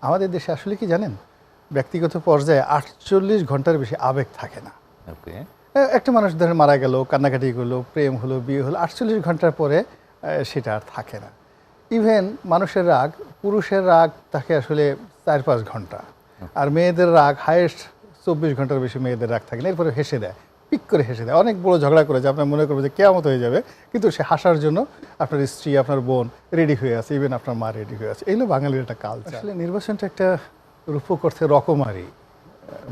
আমাদের দেশে আসলে কি জানেন, ব্যক্তিগত পর্যায়ে 48 ঘন্টার বেশি আবেগ থাকে না। ওকে। একটা মানুষ ধরেন মারা গেল, কান্নাকাটি করলো, প্রেম হলো, বিয়ে হলো, 48 ঘন্টার পরে সেটা আর থাকে না। ইভেন মানুষের রাগ, পুরুষের রাগ থাকে আসলে 4-5 ঘন্টা, আর মেয়েদের রাগ হাইয়েস্ট 24 ঘন্টার বেশি মেয়েদের রাগ থাকে না। এরপরে হেসে দেয়, পিক করে হেসে দেয়। অনেক বড় ঝগড়া করেছে, আপনার মনে করবে যে কেয়ামত হয়ে যাবে, কিন্তু সে হাসার জন্য আপনার স্ত্রী, আপনার বোন রেডি হয়ে আছে, ইভেন আপনার মা রেডি হয়ে আছে। এইগুলো বাঙালির একটা কালচার। আসলে নির্বাচনটা একটা রূপক অর্থে রকমারি,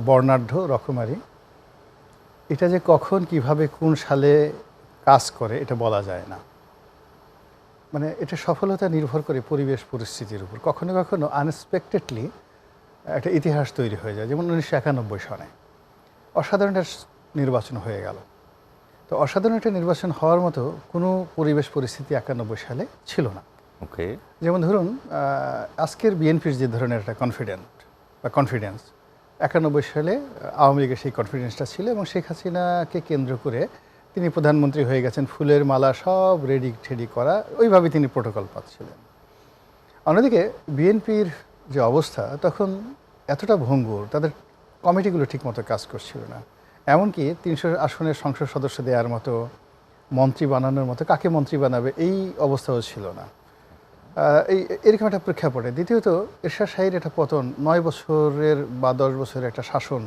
বর্ণাঢ্য রকমারি। এটা যে কখন কিভাবে কোন সালে কাজ করে এটা বলা যায় না। মানে এটা সফলতা নির্ভর করে পরিবেশ পরিস্থিতির উপর। কখনো কখনো আনএক্সপেক্টেডলি একটা ইতিহাস তৈরি হয়ে যায়। যেমন 1991 সনে অসাধারণ একটা নির্বাচন হয়ে গেল। তো অসাধারণ একটা নির্বাচন হওয়ার মতো কোনো পরিবেশ পরিস্থিতি 91 সালে ছিল না। ওকে। যেমন ধরুন আজকের বিএনপির যে ধরনের একটা কনফিডেন্স 91 সালে আওয়ামী লীগের সেই কনফিডেন্সটা ছিল, এবং শেখ হাসিনাকে কেন্দ্র করে তিনি প্রধানমন্ত্রী হয়ে গেছেন, ফুলের মালা সব রেডি ঠেডি করা, ওইভাবে তিনি প্রোটোকল পাচ্ছিলেন। অন্যদিকে বিএনপির যে অবস্থা তখন এতটা ভঙ্গুর, তাদের কমিটিগুলো ঠিকমতো কাজ করছিল না। এমনকি 300 আসনের সংসদ সদস্য দেওয়ার মতো, মন্ত্রী বানানোর মতো, কাকে মন্ত্রী বানাবে এই অবস্থাও ছিল না। এরকম একটা প্রেক্ষাপটে দ্বিতীয়ত এরশাদ শাহীর একটা পতন, 9 বছরের বা 10 বছরের একটা শাসন,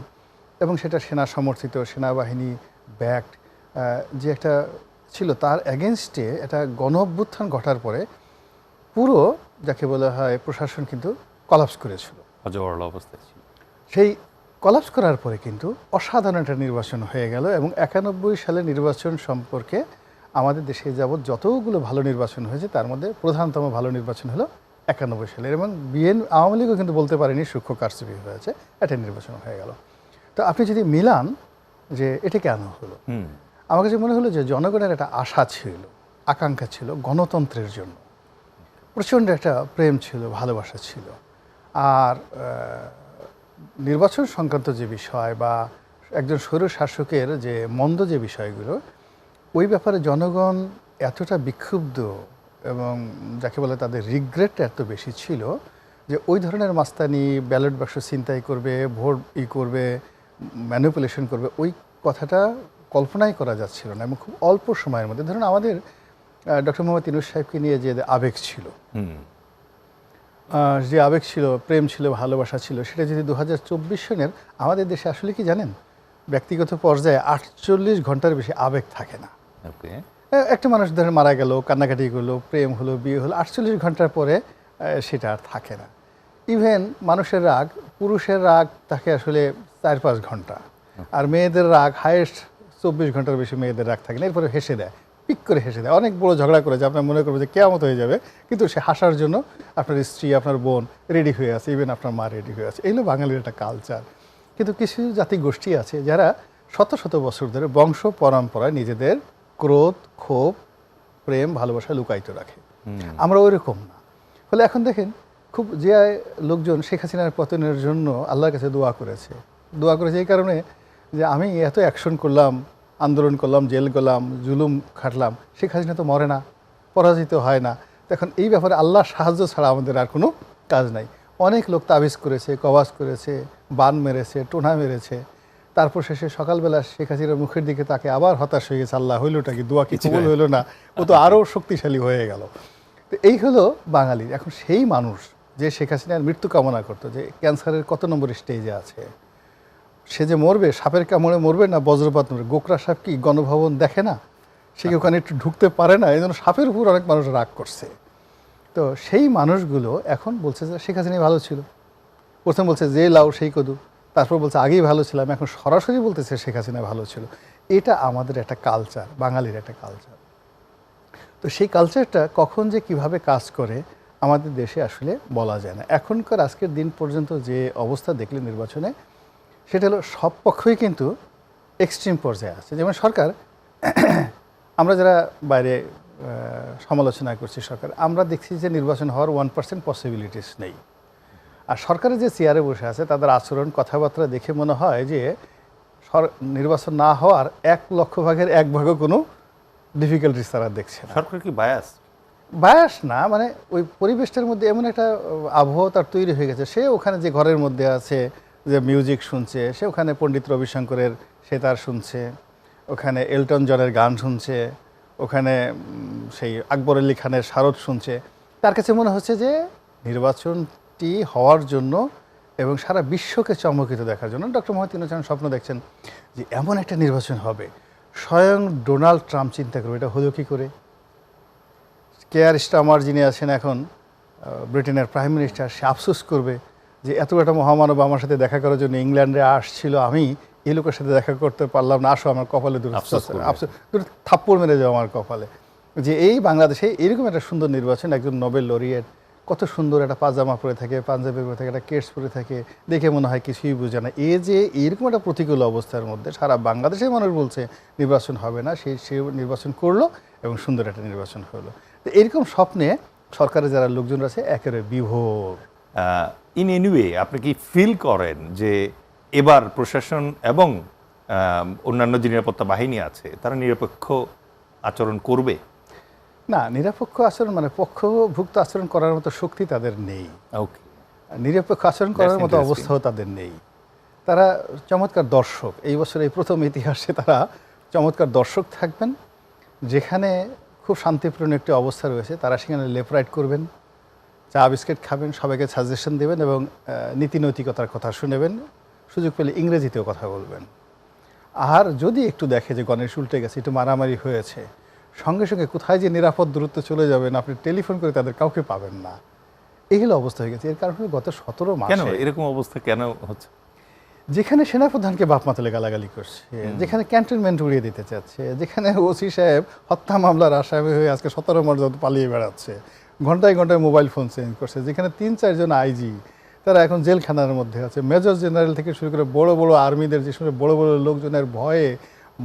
এবং সেটা সেনা সমর্থিত, সেনাবাহিনী ব্যাকড যে একটা ছিল, তার এগেনস্টে একটা গণ অভ্যুত্থান ঘটার পরে পুরো যাকে বলা হয় প্রশাসন কিন্তু কলাপস করেছিল। অজগরলা অবস্থায় ছিল। সেই কলাপস করার পরে কিন্তু অসাধারণ একটা নির্বাচন হয়ে গেল, এবং 91 সালের নির্বাচন সম্পর্কে আমাদের দেশে যাবৎ যতগুলো ভালো নির্বাচন হয়েছে তার মধ্যে প্রধানতম ভালো নির্বাচন হলো 91 সালের, এবং আওয়ামী লীগও কিন্তু বলতে পারেনি সূক্ষ্ম কারচুপি হয়েছে, একটা নির্বাচন হয়ে গেল। তো আপনি যদি মিলান যে এটা কেন হলো, আমার কাছে মনে হলো যে জনগণের একটা আশা ছিল, আকাঙ্ক্ষা ছিল গণতন্ত্রের জন্য, প্রচণ্ড একটা প্রেম ছিল, ভালোবাসা ছিল। আর নির্বাচন সংক্রান্ত যে বিষয় বা একজন স্বৈরশাসকের যে মন্দ যে বিষয়গুলো, ওই ব্যাপারে জনগণ এতটা বিক্ষুব্ধ, এবং যাকে বলে তাদের রিগ্রেট এত বেশি ছিল যে ওই ধরনের মাস্তানি, ব্যালট বাক্স ছিনতাই করবে, ভোট করবে, ম্যানিপুলেশন করবে, ওই কথাটা কল্পনাই করা যাচ্ছিল না। এবং খুব অল্প সময়ের মধ্যে ধরুন আমাদের ডক্টর মোহাম্মদ ইউনূস সাহেবকে নিয়ে যে আবেগ ছিল, যে আবেগ ছিল, প্রেম ছিল, ভালোবাসা ছিল, সেটা যদি 2024 সনের আমাদের দেশে আসলে কি জানেন, ব্যক্তিগত পর্যায়ে 48 ঘন্টার বেশি আবেগ থাকে না। ওকে। একটা মানুষ ধরেন মারা গেল, কান্নাকাটি করলো, প্রেম হলো, বিয়ে হলো, 48 ঘন্টার পরে সেটা আর থাকে না। ইভেন মানুষের রাগ, পুরুষের রাগ থাকে আসলে 4-5 ঘন্টা, আর মেয়েদের রাগ হাইয়েস্ট 24 ঘন্টার বেশি মেয়েদের রাগ থাকে না। এরপরে হেসে দেয়, পিক করে হেসে দেয়। অনেক বড় ঝগড়া করেছে, আপনার মনে করবে যে কেয়ামত হয়ে যাবে, কিন্তু সে হাসার জন্য আপনার স্ত্রী, আপনার বোন রেডি হয়ে আছে, ইভেন আপনার মা রেডি হয়ে আছে। এইগুলো বাঙালির একটা কালচার। কিন্তু কিছু জাতি গোষ্ঠী আছে যারা শত শত বছর ধরে বংশ পরম্পরায় নিজেদের ক্রোধ, ক্ষোভ, প্রেম, ভালোবাসা লুকায়িত রাখে। আমরা ওই রকম না। ফলে এখন দেখেন খুব যে লোকজন শেখ হাসিনার পতনের জন্য আল্লাহর কাছে দোয়া করেছে এই কারণে যে আমি এত অ্যাকশন করলাম, আন্দোলন করলাম, জেল গেলাম, জুলুম খাটলাম, শেখ হাসিনা তো মরে না, পরাজিত হয় না। এখন এই ব্যাপারে আল্লাহর সাহায্য ছাড়া আমাদের আর কোনো কাজ নাই। অনেক লোক তাবিজ করেছে, কবাজ করেছে, বান মেরেছে, টোনা মেরেছে, তারপর শেষে সকালবেলা শেখ হাসিনার মুখের দিকে তাকে আবার হতাশ হয়ে গেছে, আল্লাহ হইলোটা কি, দোয়া কি কবুল হইলো না, ও তো আরও শক্তিশালী হয়ে গেল। তো এই হলো বাঙালির। এখন সেই মানুষ যে শেখ হাসিনার মৃত্যু কামনা করতো, যে ক্যান্সারের কত নম্বর স্টেজে আছে, সে যে মরবে, সাপের কামড়ে মরবে না বজ্রপাত মরবে, গোকরা সাপ কি গণভবন দেখে না, সে কি ওখানে একটু ঢুকতে পারে না, এই জন্য সাপের উপর অনেক মানুষ রাগ করছে। তো সেই মানুষগুলো এখন বলছে যে শেখ হাসিনাই ভালো ছিল। প্রথম বলছে যে লাউ সেই কদু, তারপর বলছে আগেই ভালো ছিলাম, এখন সরাসরি বলতেছে শেখ হাসিনা ভালো ছিল। এটা আমাদের একটা কালচার, বাঙালির একটা কালচার। তো সেই কালচারটা কখন যে কিভাবে কাজ করে আমাদের দেশে আসলে বলা যায় না। এখনকার আজকের দিন পর্যন্ত যে অবস্থা দেখলে নির্বাচনে, সেটা হলো সব পক্ষই কিন্তু এক্সট্রিম পর্যায়ে আছে। যেমন সরকার, আমরা যারা বাইরে সমালোচনা করছি সরকার, আমরা দেখছি যে নির্বাচন হওয়ার 1% পসিবিলিটিস নেই। আর সরকারের যে চেয়ারে বসে আছে তাদের আচরণ, কথাবার্তা দেখে মনে হয় যে নির্বাচন না হওয়ার 1 লক্ষ ভাগের 1 ভাগও কোনো ডিফিকাল্টিস তারা দেখছে না। সরকার কি বায়াস? বায়াস না, মানে ওই পরিবেশটার মধ্যে এমন একটা আবহাওয়া তার তৈরি হয়ে গেছে, সে ওখানে যে ঘরের মধ্যে আছে, যে মিউজিক শুনছে, সে ওখানে পণ্ডিত রবিশঙ্করের সেতার শুনছে, ওখানে এলটন জনের গান শুনছে, ওখানে সেই আকবর আলী খানের শারদ শুনছে। তার কাছে মনে হচ্ছে যে নির্বাচনটি হওয়ার জন্য এবং সারা বিশ্বকে চমকিত দেখার জন্য ডক্টর মোহাম্মদ ইউনূস খান স্বপ্ন দেখছেন যে এমন একটা নির্বাচন হবে, স্বয়ং ডোনাল্ড ট্রাম্প চিন্তা করবে এটা হলো কী করে। কেয়ার স্টামার যিনি আছেন এখন ব্রিটেনের প্রাইম মিনিস্টার, সে আফসোস করবে যে এত একটা মহামানব আমার সাথে দেখা করার জন্য ইংল্যান্ডে আসছিল, আমি এই লোকের সাথে দেখা করতে পারলাম না, আসো আমার কপালে দুটো থাপ্পড় মেরে যাও আমার কপালে। যে এই বাংলাদেশে এরকম একটা সুন্দর নির্বাচন, একজন নোবেল লরিয়েট কত সুন্দর একটা পাজামা পরে থাকে, পাঞ্জাবি পরে থাকে, একটা কেটস পরে থাকে, দেখে মনে হয় কিছুই বোঝে না। এই যে এইরকম একটা প্রতিকূল অবস্থার মধ্যে সারা বাংলাদেশের মানুষ বলছে নির্বাচন হবে না, সে নির্বাচন করলো এবং সুন্দর একটা নির্বাচন হলো। তো এরকম স্বপ্নে সরকারের যারা লোকজন আছে একেবারে বিভোর। ইন এনিওয়ে আপনি কি ফিল করেন যে এবার প্রশাসন এবং অন্যান্য যে নিরাপত্তা বাহিনী আছে তারা নিরপেক্ষ আচরণ করবে? না, নিরপেক্ষ আচরণ মানে পক্ষভুক্ত আচরণ করার মতো শক্তি তাদের নেই। ওকে, নিরপেক্ষ আচরণ করার মতো অবস্থাও তাদের নেই। তারা চমৎকার দর্শক, এই বছর এই প্রথম ইতিহাসে তারা চমৎকার দর্শক থাকবেন, যেখানে খুব শান্তিপূর্ণ একটি অবস্থা রয়েছে, তারা সেখানে লেফট রাইট করবেন, চা বিস্কিট খাবেন, সবাইকে সাজেশন দেবেন এবং নীতি নৈতিকতার কথা শুনেবেন, সুযোগ পেলে ইংরেজিতেও কথা বলবেন। আর যদি একটু দেখে যে গণেশ উল্টে গেছে, একটু মারামারি হয়েছে, সঙ্গে সঙ্গে কোথায় যে নিরাপদ দূরত্ব চলে যাবেন, আপনি টেলিফোন করে তাদের কাউকে পাবেন না, এগুলো অবস্থা হয়ে গেছে। এর কারণে গত 17 কেন মাসে এরকম অবস্থা কেন হচ্ছে? যেখানে সেনাপ্রধানকে বাপ মাতালে গালাগালি করছে, যেখানে ক্যান্টনমেন্ট উড়িয়ে দিতে চাচ্ছে, যেখানে ওসি সাহেব হত্যা মামলার আসামি হয়ে আজকে 17 মর্যাদা পালিয়ে বেড়াচ্ছে, ঘন্টায় ঘন্টায় মোবাইল ফোন চেঞ্জ করছে, যেখানে 3-4 জন আইজি তারা এখন জেলখানার মধ্যে আছে, মেজর জেনারেল থেকে শুরু করে বড় বড় আর্মিদের যে সময় বড় বড় লোকজনের ভয়ে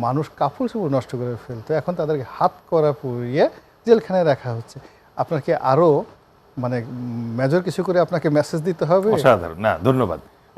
মানুষ কাপড় চোপড় নষ্ট করে ফেলতো, এখন তাদেরকে হাত করা পুড়িয়ে জেলখানায় রাখা হচ্ছে। আপনাকে আরও মানে মেজর কিছু করে আপনাকে মেসেজ দিতে হবে? অসাধারণ, না ধন্যবাদ।